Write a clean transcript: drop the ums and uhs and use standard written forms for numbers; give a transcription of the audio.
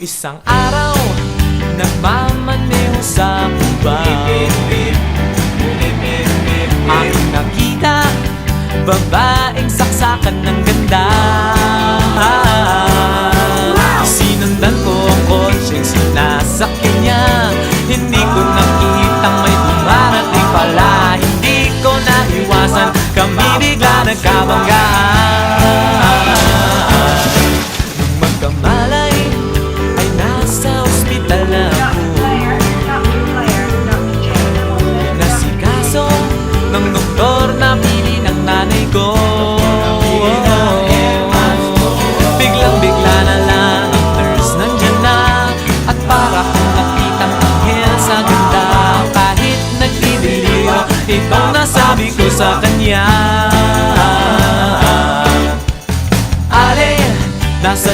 Isang araw, nagmamaneho sa Cubao. Aking nakita, babaeng saksakan ng ganda. Sinundan ko ang kotseng sinasakyan niya. Hindi ko nakitang may dumarating pala. Hindi ko naiwasan, kami bigla nagkabanggaan. Nung magkamalay, ay nasa ospital na ako. Nasikaso ng doktor na pili ng nanay ko. Biglang-bigla na lang ang nurse nandyan na. At para kong nakitang anghel sa ganda. Kahit nagdidiliyo, itong nasabi ko sa kanya. Ale, nasa